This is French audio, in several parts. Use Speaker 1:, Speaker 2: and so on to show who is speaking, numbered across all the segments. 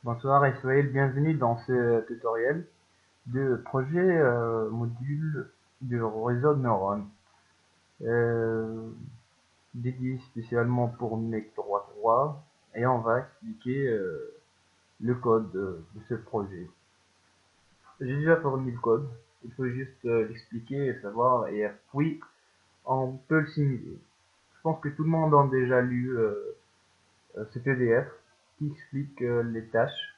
Speaker 1: Bonsoir et soyez le bienvenu dans ce tutoriel de projet module du réseau de neurones euh, dédié spécialement pour MEC 3.3 et on va expliquer le code de ce projet. J'ai déjà fourni le code, il faut juste l'expliquer et savoir et puis on peut le simuler. Je pense que tout le monde a déjà lu ce PDF qui explique les tâches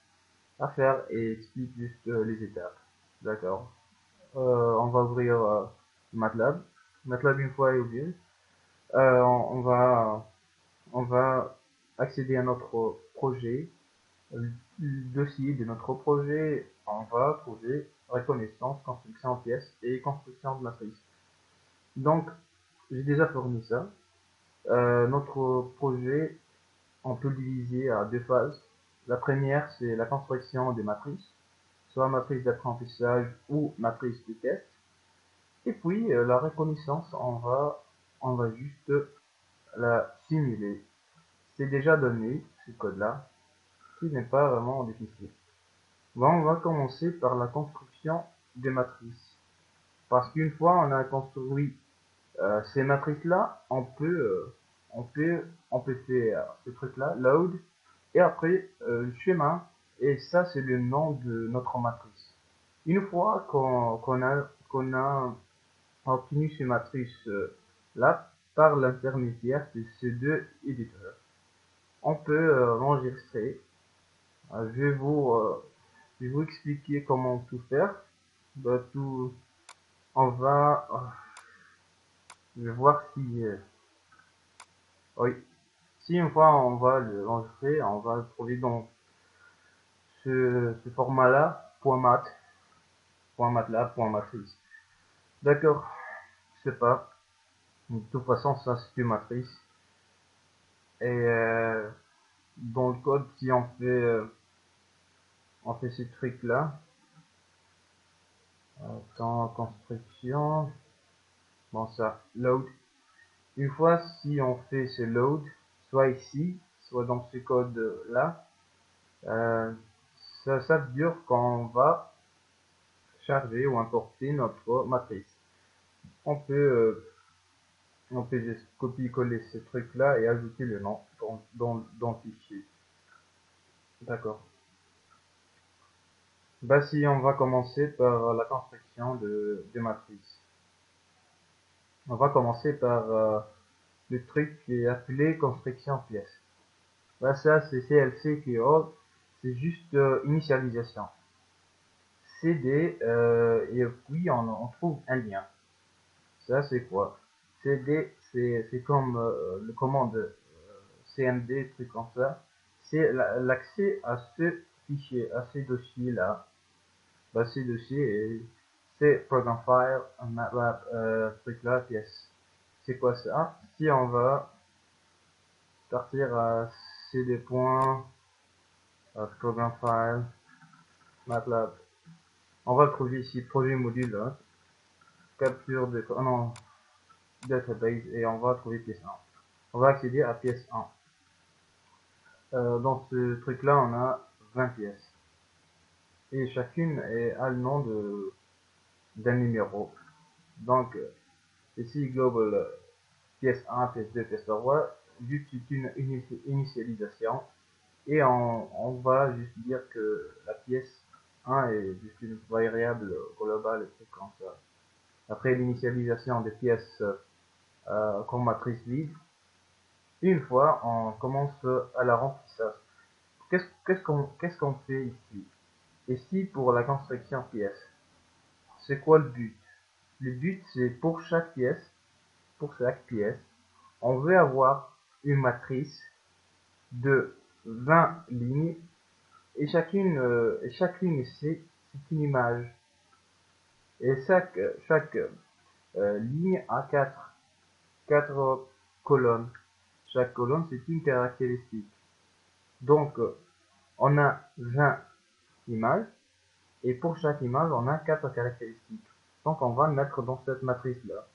Speaker 1: à faire et explique juste les étapes. D'accord. On va ouvrir MATLAB. MATLAB une fois est ouvert. On va accéder à notre projet, le dossier de notre projet. On va trouver reconnaissance, construction en pièces et construction de matrice. Donc, j'ai déjà fourni ça. Notre projet, on peut le diviser à deux phases. La première, c'est la construction des matrices, soit matrice d'apprentissage ou matrice de test. Et puis la reconnaissance, on va juste la simuler. C'est déjà donné, ce code-là, qui n'est pas vraiment difficile. Bon, on va commencer par la construction des matrices. Parce qu'une fois on a construit ces matrices-là, on peut faire ce truc-là, load, et après le schéma, et ça c'est le nom de notre matrice. Une fois qu'on a obtenu ces matrices-là par l'intermédiaire de ces deux éditeurs, on peut enregistrer. Je vais vous expliquer comment tout faire. On va, je vais voir si, oui, si une fois on va l'enregistrer, on va le trouver dans ce format-là, .mat, .matlab, .matrice. D'accord, je sais pas. De toute façon, ça c'est une matrice. Et dans le code, si on fait ce truc là, dans construction, bon ça, load. Une fois si on fait ce load, soit ici, soit dans ce code là, euh, ça veut dire qu'on va charger ou importer notre matrice. On peut, euh, on peut juste copier-coller ce truc là et ajouter le nom dans le fichier. D'accord. Bah si on va commencer par la construction de matrice. On va commencer par le truc qui est appelé construction pièce. Bah ça c'est CLC qui est c'est juste initialisation. CD et puis on trouve un lien. Ça c'est quoi? CD c'est comme le commande CMD, truc comme ça. C'est l'accès à ce fichier, à ces dossiers là. Bah ces dossiers c'est program file, MATLAB, truc là, pièce. C'est quoi ça? Si on va partir à cd. Program file, MATLAB. On va le trouver ici, projet module, hein, capture de, oh non, database, et on va trouver pièce 1. On va accéder à pièce 1. Dans ce truc-là, on a 20 pièces. Et chacune a le nom d'un numéro. Donc, ici, global pièce 1, pièce 2, pièce 3, juste une initialisation. Et on va juste dire que la pièce 1 est juste une variable globale, et trucs comme ça. Après l'initialisation des pièces comme matrice vide, une fois on commence à la remplissage. Qu'est-ce qu'on fait ici? Ici pour la construction pièce, c'est quoi le but? Le but c'est pour chaque pièce, on veut avoir une matrice de 20 lignes et chaque ligne c'est une image et chaque ligne a quatre colonnes. Chaque colonne, c'est une caractéristique. Donc, on a 20 images, et pour chaque image, on a 4 caractéristiques. Donc, on va le mettre dans cette matrice-là.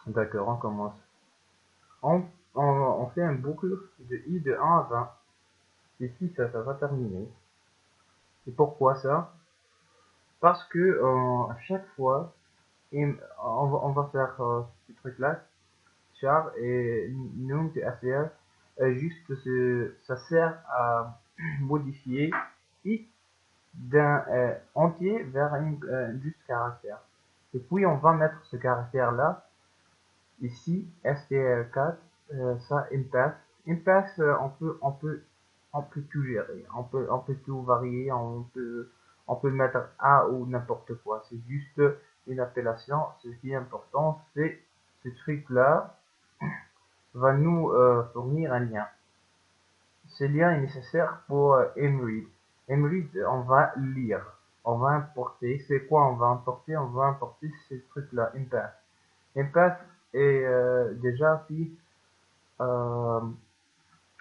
Speaker 1: D'accord, on commence. on fait un boucle de i de 1 à 20. Ici, ça va terminer. Et pourquoi ça? Parce que à chaque fois, on va faire ce truc-là, char et num de ACL, juste ça sert à modifier i d'un entier vers un juste caractère. Et puis on va mettre ce caractère-là ici, str4, ça impasse. Impasse, on peut tout gérer, on peut tout varier, on peut mettre A ou n'importe quoi. C'est juste une appellation. Ce qui est important, c'est ce truc-là va nous fournir un lien. Ce lien est nécessaire pour mread. Mread, on va lire, on va importer. C'est quoi on va importer? On va importer ce truc-là, impasse. Impasse est déjà fait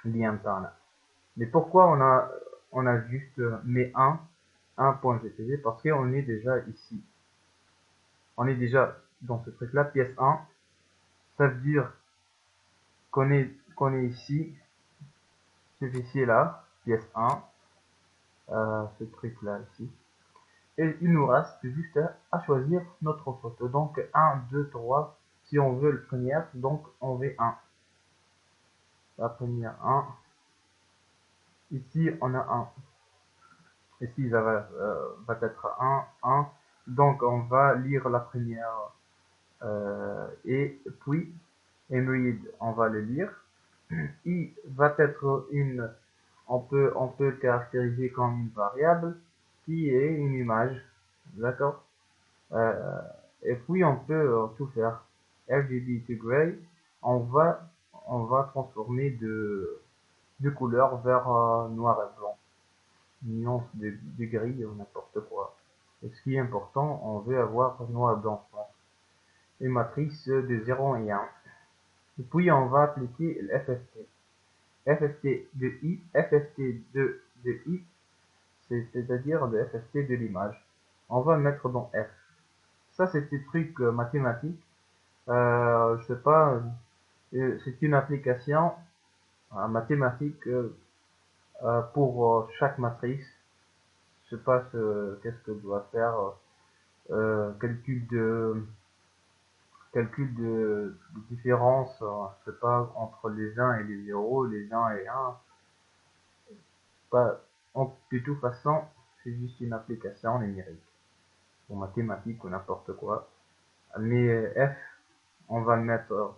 Speaker 1: lien تاعنا. Mais pourquoi on a juste mis 1.gtv? Parce qu'on est déjà ici. On est déjà dans ce truc-là, pièce 1. Ça veut dire qu'on est ici, ce fichier-là, pièce 1, ce truc-là ici. Et il nous reste juste à choisir notre photo. Donc 1, 2, 3. Si on veut le premier, donc on veut 1. La première 1. Ici on a 1. Ici ça va être 1. Donc on va lire la première et puis mread on va le lire. I va être on peut le caractériser comme une variable qui est une image, d'accord. Euh, et puis on peut tout faire. RGB to gray, on va transformer de couleur vers noir et blanc, nuance de gris ou n'importe quoi. Et ce qui est important, on veut avoir noir et blanc, une matrice de 0 et 1. Et puis on va appliquer le FFT. FFT de I, FFT de I, c'est-à-dire le FFT de l'image. On va le mettre dans F. Ça, c'est des trucs mathématiques. Je sais pas, c'est une application mathématique pour chaque matrice. Je sais pas qu'est-ce que doit faire. Calcul de différence, je sais pas, entre les 1 et les 0, les 1 et 1. Pas, de toute façon, c'est juste une application numérique, ou mathématique ou n'importe quoi. Mais F, on va mettre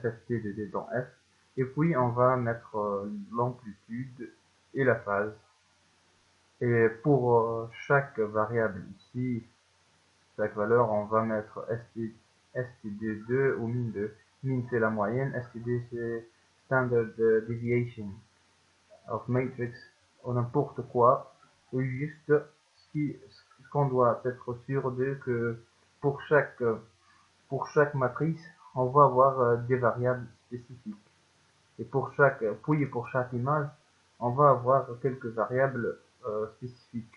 Speaker 1: FFT dans F, et puis on va mettre l'amplitude et la phase. Et pour chaque variable ici, chaque valeur, on va mettre std2 ou min2. Min c'est la moyenne, std c'est standard deviation of matrix ou n'importe quoi, ou juste ce qu'on doit être sûr de que pour chaque matrice, on va avoir des variables spécifiques. Et pour chaque image, on va avoir quelques variables spécifiques.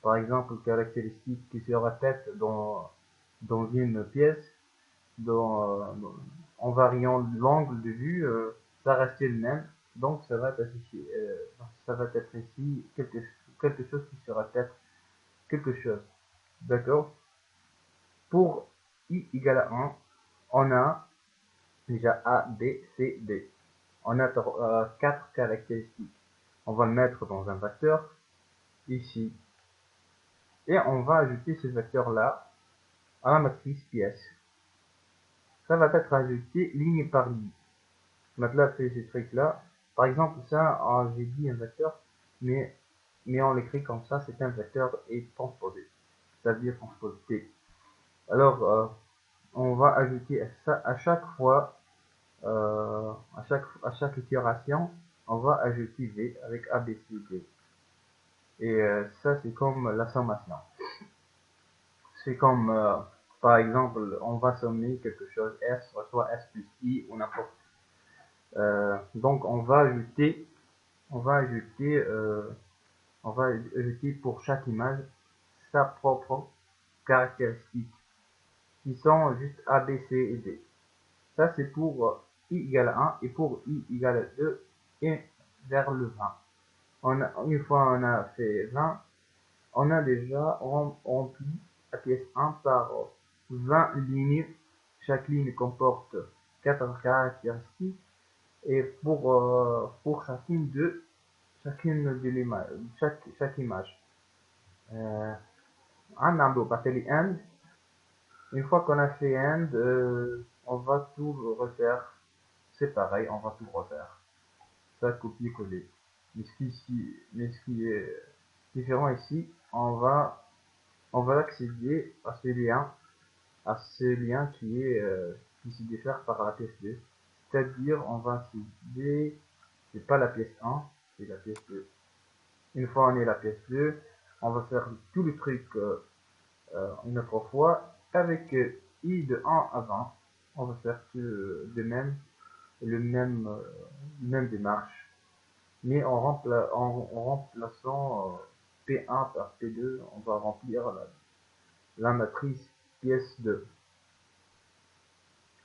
Speaker 1: Par exemple, caractéristiques qui se répètent dans une pièce, en variant l'angle de vue, ça reste le même. Donc ça va être ici quelque chose qui se répète, quelque chose. D'accord? Pour i égale à 1, on a déjà A, B, C, D. On a 4 caractéristiques. On va le mettre dans un vecteur, ici. Et on va ajouter ce vecteur-là à la matrice pièce. Ça va être ajouté ligne par ligne. MATLAB fait ces trucs-là. Par exemple, ça, j'ai dit un vecteur, mais on l'écrit comme ça, c'est un vecteur et transposé. C'est-à-dire transpose T. Alors, on va ajouter ça à chaque fois, à chaque itération, on va ajouter V avec A, B, C, D. Et ça, c'est comme la sommation. C'est comme, par exemple, on va sommer quelque chose, S, soit S plus I ou n'importe. Donc, on va ajouter pour chaque image sa propre caractéristique qui sont juste A, B, C et D. Ça, c'est pour i égale 1 et pour i égale 2 et vers le 20. Une fois on a fait 20, on a déjà rempli la pièce 1 par 20 lignes. Chaque ligne comporte 4 caractéristiques et pour chacune de l'image, chaque image. On va passer les end. Une fois qu'on a fait end, on va tout refaire. C'est pareil, on va tout refaire. Ça, copier-coller. Mais ce qui est différent ici, on va accéder à ce lien qui se diffère par la pièce 2. C'est-à-dire, on va accéder, c'est pas la pièce 1, c'est la pièce 2. Une fois on est la pièce 2, on va faire tout le truc une autre fois avec i de 1 à 20. On va faire le même démarche, mais en remplaçant P1 par P2, on va remplir la matrice pièce 2.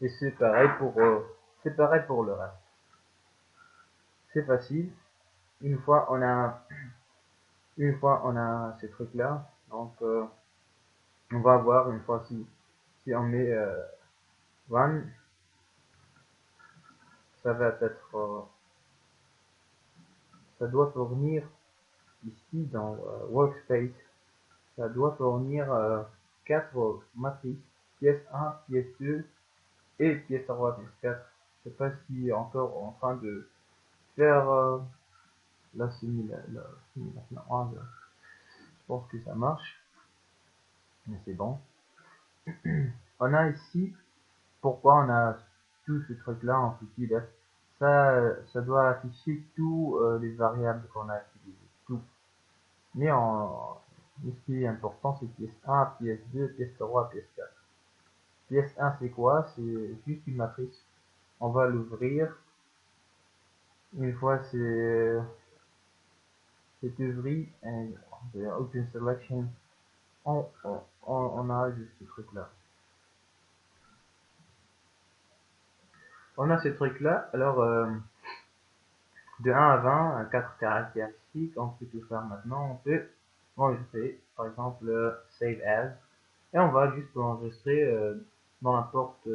Speaker 1: Et c'est pareil pour le reste. C'est facile. Une fois on a ces trucs là, donc on va voir une fois si on met one, ça va être ça doit fournir ici dans workspace, ça doit fournir 4 matrices, pièce 1, pièce 2 et pièce 3, pièce 4. Je sais pas si encore en train de faire la simulation. Je pense que ça marche, mais c'est bon. On a ici, pourquoi on a tout ce truc là en petit là, ça doit afficher tous les variables qu'on a utilisées, tout. Mais ce qui est important, c'est pièce 1, pièce 2, pièce 3, pièce 4. Pièce 1, c'est quoi? C'est juste une matrice. On va l'ouvrir. Une fois c'est ouvert, et Open Selection, on a juste ce truc-là. On a ce truc-là. Alors, de 1 à 20, 4 caractéristiques. On peut tout faire maintenant. On peut enregistrer, par exemple, Save As. Et on va juste enregistrer dans n'importe.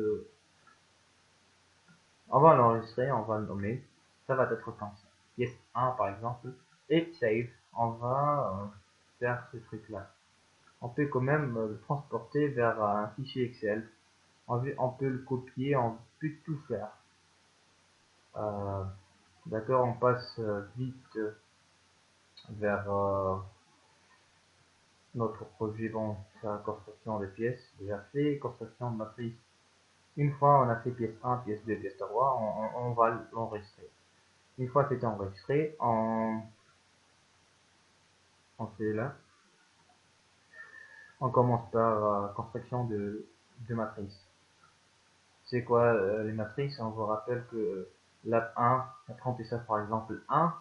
Speaker 1: On va l'enregistrer, on va le nommer. Ça va être comme ça. Pièce 1 par exemple. Et save. On va faire ce truc là. On peut quand même le transporter vers un fichier Excel. On peut le copier, on peut tout faire. D'accord, on passe vite vers notre projet. Bon, c'est la construction des pièces. Déjà fait, construction de matrice. Une fois on a fait pièce 1, pièce 2, pièce 3, on va l'enregistrer. Une fois c'est enregistré, on fait là. On commence par construction de matrices. C'est quoi les matrices? On vous rappelle que la 1, l'apprentissage par exemple 1,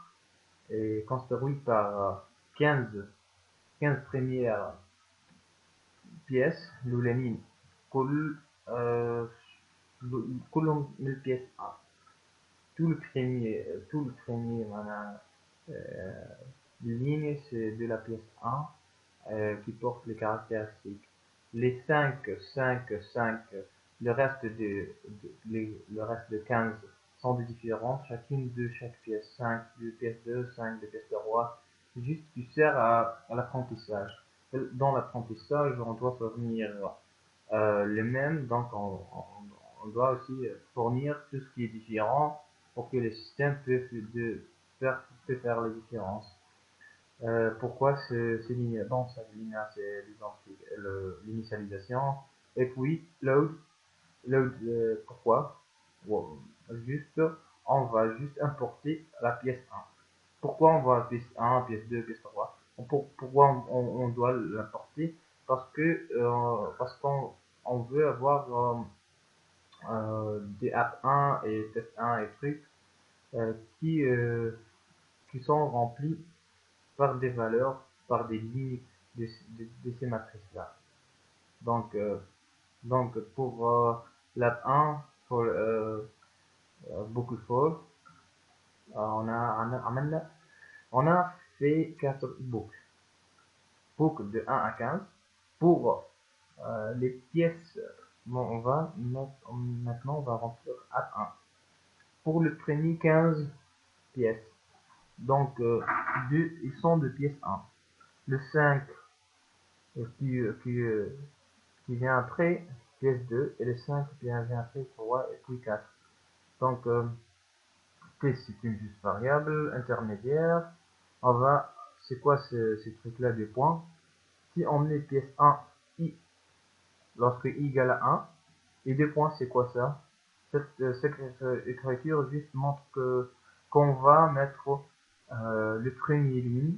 Speaker 1: est construit par 15 premières pièces. l'ولانيين كلهم من البيس 1. Tout le premier ligne, c'est de la pièce 1 qui porte les caractéristiques. Les 5, le reste le reste de 15 sont des différences, chacune de chaque pièce. 5 de pièce 2, 5 de pièce 3, juste qui sert à l'apprentissage. Dans l'apprentissage, on doit fournir les mêmes, donc on doit aussi fournir tout ce qui est différent pour que le système peut faire la différence. Pourquoi ces lignes? Bon, cette ligne c'est l'initialisation. Et puis load, pourquoi? Wow. Juste, on va juste importer la pièce 1. Pourquoi on va pièce 1, pièce 2, pièce 3? Pourquoi on doit l'importer? Parce qu'on veut avoir des app 1 et test 1 et trucs euh, qui, euh, qui sont remplis par des valeurs, par des lignes de ces matrices-là. Donc, donc pour l'app 1, beaucoup fort. On a fait 4 boucles. Boucle de 1 à 15. Pour les pièces, bon, maintenant on va remplir à 1. Pour le premier 15 pièces. Donc, ils sont de pièce 1. Le 5 qui vient après, pièce 2, et le 5 qui vient après, 3, et puis 4. Donc, T c'est une juste variable intermédiaire. On va, c'est quoi ces trucs-là des points? Si on met pièce 1, I, lorsque I égale à 1, et 2 points, c'est quoi ça? Cette écriture juste montre qu'on va mettre le premier ligne,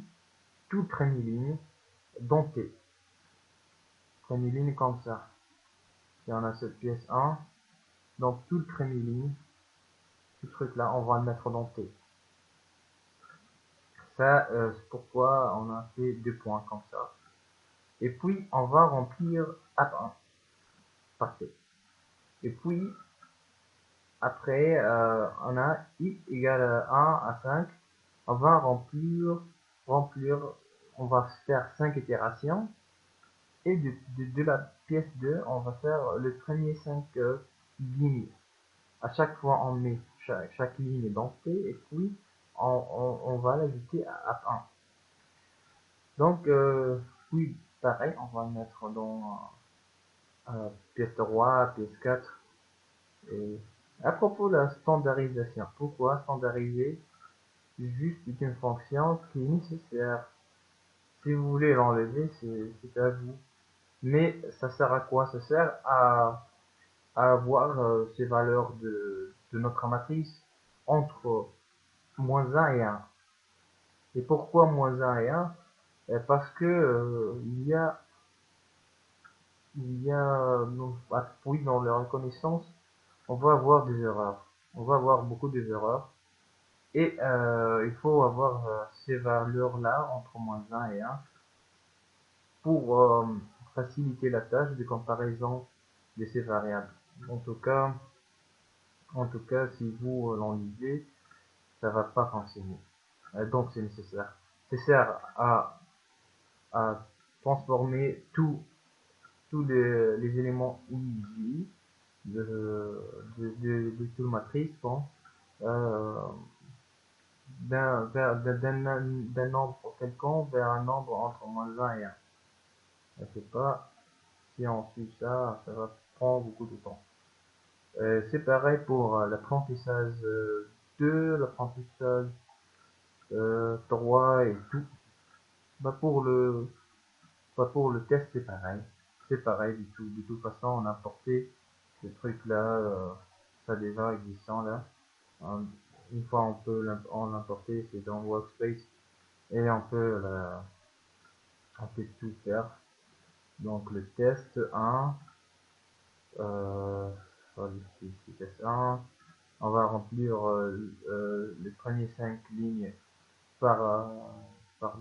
Speaker 1: tout premier ligne, dans T. Premier ligne comme ça. Et on a cette pièce 1, donc tout le premier ligne, ce truc là, on va le mettre dans T. Ça, c'est pourquoi on a fait 2 points comme ça. Et puis, on va remplir A1 par T. Et puis, après, on a I égale à 1 à 5. On va remplir, on va faire 5 itérations. Et de la pièce 2, on va faire le premier 5 lignes. À chaque fois, on met chaque ligne dans T et puis on va l'ajouter à 1. Donc, puis pareil, on va le mettre dans pièce 3, pièce 4. Et à propos de la standardisation, pourquoi standardiser? Juste une fonction qui est nécessaire. Si vous voulez l'enlever, c'est à vous. Mais ça sert à quoi? Ça sert à avoir ces valeurs de notre matrice entre -1 et 1. Et pourquoi -1 et 1? Parce que oui, dans la reconnaissance, on va avoir des erreurs. On va avoir beaucoup d'erreurs. Et il faut avoir ces valeurs-là entre -1 et 1 pour faciliter la tâche de comparaison de ces variables. En tout cas, si vous l'enlisez, ça va pas fonctionner. Donc c'est nécessaire. Ça sert à transformer tous les éléments easy de toute matrice, bon, euh, d'un nombre quelconque vers un nombre entre -1 et 1. Je sais pas si on suit ça, ça va prendre beaucoup de temps. C'est pareil pour l'apprentissage 2, l'apprentissage 3 et tout. Bah pour le test, c'est pareil. C'est pareil du tout. De toute façon, on a importé ce truc-là, ça déjà existant là. Une fois on peut l'importer, c'est dans Workspace et on peut tout faire. Donc le test 1, le test 1, on va remplir les premiers 5 lignes par,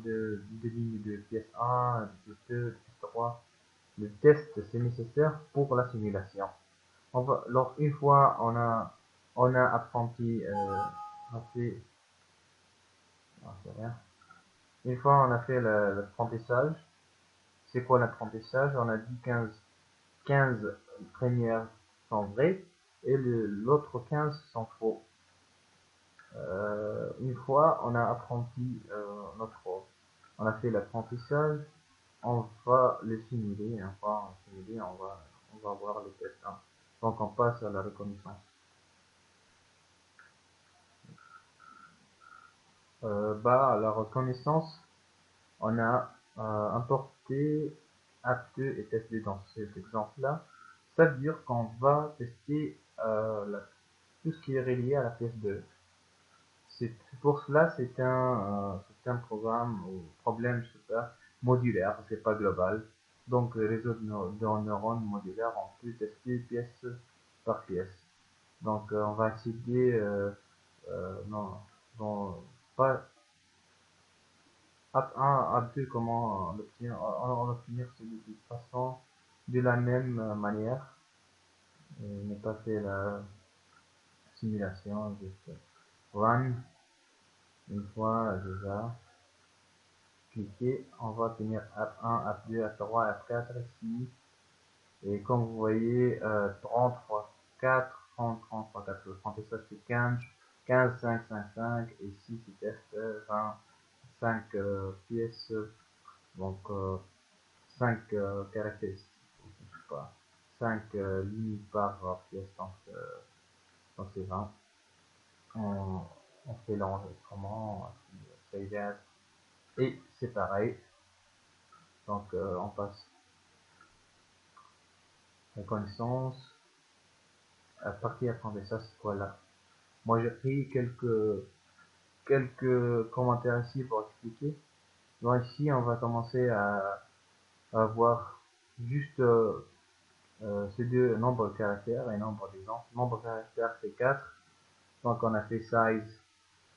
Speaker 1: deux lignes de pièce 1, de pièce 2, de pièce 3. Le test, c'est nécessaire pour la simulation. Une fois on a apprenti, une fois on a fait l'apprentissage, c'est quoi l'apprentissage? On a dit 15 premières sont vraies et l'autre 15 sont faux. Une fois on a apprenti on a fait l'apprentissage, on va le simuler. Une fois simulé, on va voir le test 1. Donc on passe à la reconnaissance. La reconnaissance, on a importé app2 et test2 dans cet exemple-là. Ça veut dire qu'on va tester tout ce qui est relié à la pièce 2. Pour cela, c'est un programme ou problème, je sais pas, modulaire, c'est pas global. Donc, le réseau de neurones modulaires, on peut tester pièce par pièce. Donc, on va accéder, non, pas App1, App2, comment l'obtenir? On l'obtenir de toute façon de la même manière. Je n'ai pas fait simulation, juste run. Une fois déjà cliqué, on va tenir app 1, app 2, app 3, app 4 ici. Et comme vous voyez, 30 fois 4, 30, 30 fois 4, le 30 et ça c'est 15, 15, 5, 5, 5, et ici c'est test 20, 5 pièces, donc 5 caractéristiques, je sais pas, 5 lignes par pièce, donc c'est 20. On, on fait l'enregistrement, save as, et c'est pareil, donc on passe reconnaissance, à partir apprentissage, c'est quoi là? Moi j'ai pris quelques commentaires ici pour expliquer. Donc ici on va commencer à voir juste ces deux nombres de caractères et nombre d'exemples. Nombre de caractères c'est 4, donc on a fait size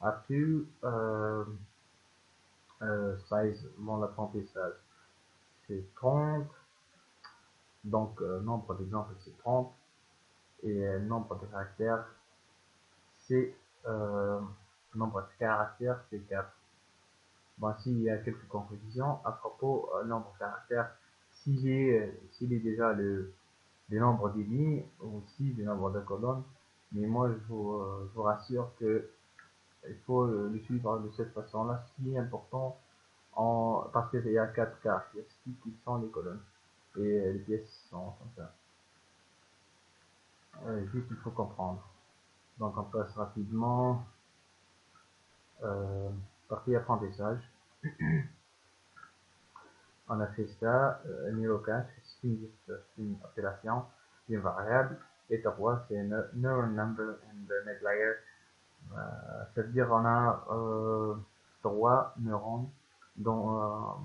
Speaker 1: up to, size dans l'apprentissage c'est 30, donc nombre d'exemples c'est 30, et nombre de caractères c'est nombre de caractères c'est 4. Bon, s'il y a quelques confusions à propos nombre de caractères, s'il est déjà le nombre des lignes ou aussi le nombre de colonnes, mais moi je vous rassure que il faut le suivre de cette façon-là, si important, parce qu'il y a 4 caractéristiques qui sont les colonnes et les pièces sont comme ça. Juste il faut comprendre. Donc on passe rapidement partie apprentissage. On a fait ça, neurocache, c'est une appellation d'une variable, et 3 c'est neuron number and the net layer. Ça veut dire on a 3 neurones dans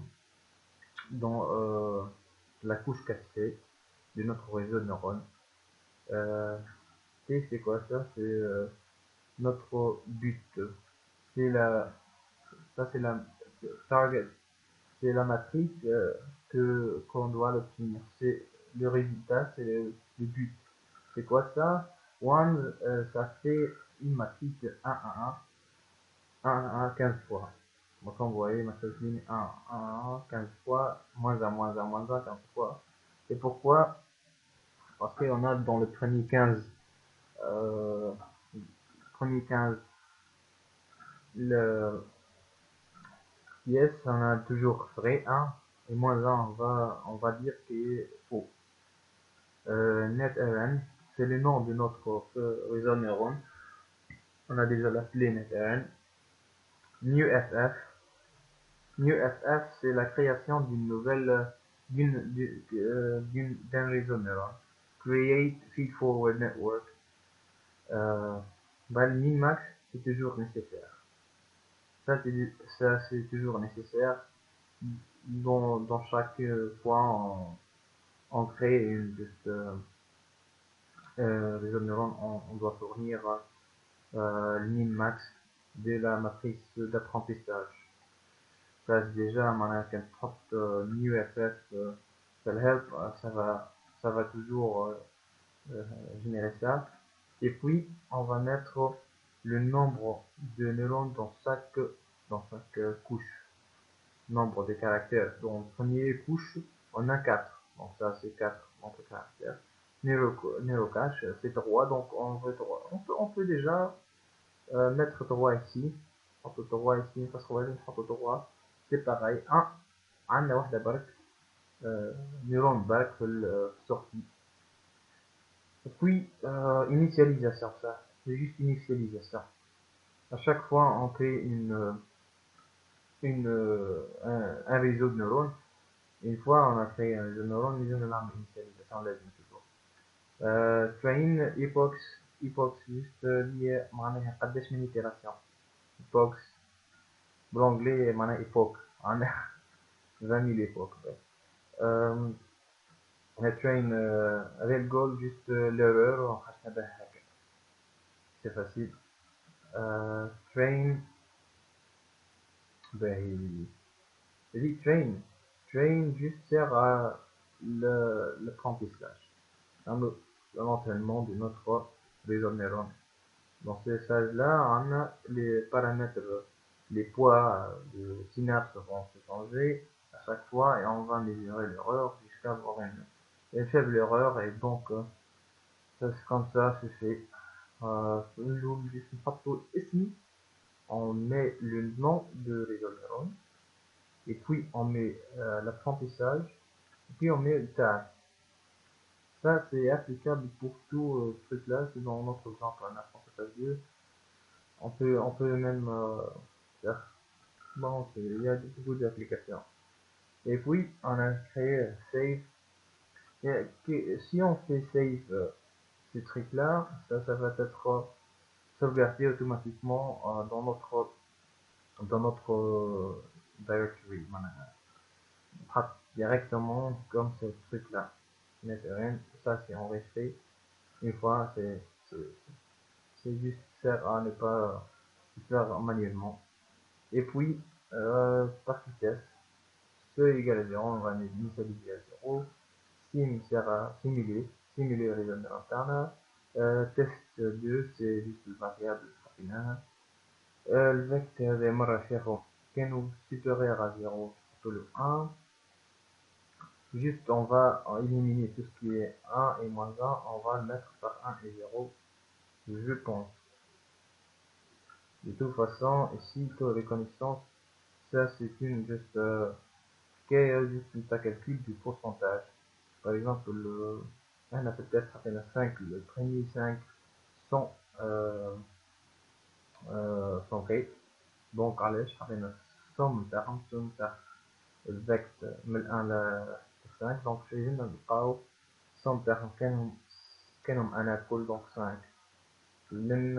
Speaker 1: la couche cachée de notre réseau de neurones. Et c'est quoi ça? C'est notre but. C'est la, ça c'est la target, c'est la matrice qu'on doit l'obtenir. C'est le résultat, c'est le but. C'est quoi ça? One, ça fait une matrice de 1 à 1, 1 à 1, 15 fois. Donc comme vous voyez, matrice ligne 1 à 1, 15 fois, moins 1, moins 1, moins 1, 15 fois. Et pourquoi? Parce qu'on a dans le premier 15, le yes, on a toujours vrai 1, et moins 1, on va dire qu'il est faux. NetRN, c'est le nom de notre réseau neuron. On a déjà l'appelé NetRN. NewFF. NewFF, c'est la création d'une nouvelle, d'un réseau neuron. Create Feed-Forward Network. Le min-max, c'est toujours nécessaire. Ça, c'est toujours nécessaire. Dans chaque fois, on crée une juste réseau de neurones, on doit fournir le min-max de la matrice d'apprentissage. Ça déjà, maintenant qu'un propre new FF help, ça va toujours générer ça. Et puis, on va mettre le nombre de neurones dans chaque couche. Nombre de caractères. Dans la première couche, on a 4. Donc ça, c'est 4 nombres de caractères. Neurocache, c'est 3. Donc on veut 3. On peut déjà mettre 3 ici. On peut 3 ici. Parce qu'on va mettre 3. C'est pareil. 1. عندنا واحدة برك نيرون برك في السورتي. Et puis, initialisation, ça. C'est juste initialisation. À chaque fois, on crée un réseau de neurones. Une fois on a créé un réseau de neurones, nous allons l'initialisation لازم toujours. train epochs juste هي معناها قداش من itération. Epochs بالانجلي معناها epoch معناها 20 000 epochs. train real goal juste l'erreur وحاجة شبه هكا. C'est facile. train باهي. dit train juste sert à l'apprentissage, l'entraînement de notre réseau de neurones. Dans ces messages-là, on a les paramètres, les poids de synapse vont se changer à chaque fois et on va mesurer l'erreur jusqu'à avoir une faible erreur et donc c'est comme ça c'est fait. On met le nom de réseau et puis on met l'apprentissage et puis on met le tag. Ça c'est applicable pour tout ce truc là, c'est dans notre exemple un apprentissage 2. On peut même faire. Bon, il y a beaucoup d'applications. Et puis, on a créé Save. Si on fait Save ces trucs-là, ça va être sauvegardé automatiquement dans notre directory. Directement comme ce truc-là. Mais rien, ça c'est enregistré. Une fois, c'est juste faire à ne pas faire manuellement. Et puis, par vitesse, ce égale à 0, on va initialiser à 0. Sim sert à simuler les données internes. Test 2, c'est juste le variable final. Le vecteur des مرة كانوا supérieur à 0, surtout le 1. Juste, on va éliminer tout ce qui est 1 et moins 1, on va le mettre par 1 et 0, je pense. De toute façon, ici, taux de reconnaissance, ça c'est une juste juste un calcul du pourcentage. Par exemple, on a peut-être fait 5, le premier 5 sont, sont faits. Donc, allez, je fais une somme vect من 1 ل 5. Donc, je vais نلقاو somme تاعهم كانوا أنا كل donc 5 من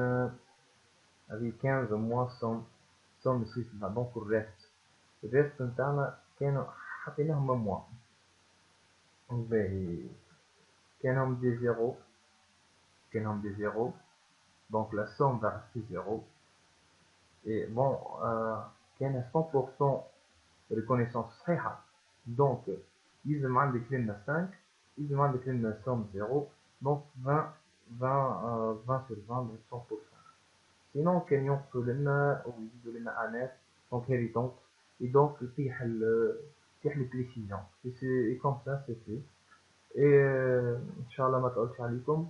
Speaker 1: avec 15 moins somme de 6 donc le reste نتاعنا كانوا حطيناهم moins. باهي كانهم des zéros donc la somme va rester 0 et bon كان 100% reconnaissance صحيحة donc يلزم عندك لنا 5 يلزم عندك لنا somme 0 donc 20 sur 20 donc 100%. Sinon كان ينقصوا لنا ويزيدوا لنا ان اف donc héritante et donc يطيح les précisions et comme ça c'est fait. Et Inch'Allah, ma ta'olch alaikum.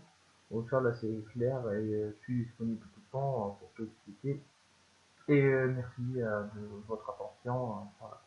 Speaker 1: Inch'Allah, c'est clair et je suis disponible tout le temps pour tout expliquer. Et merci de votre attention. Voilà,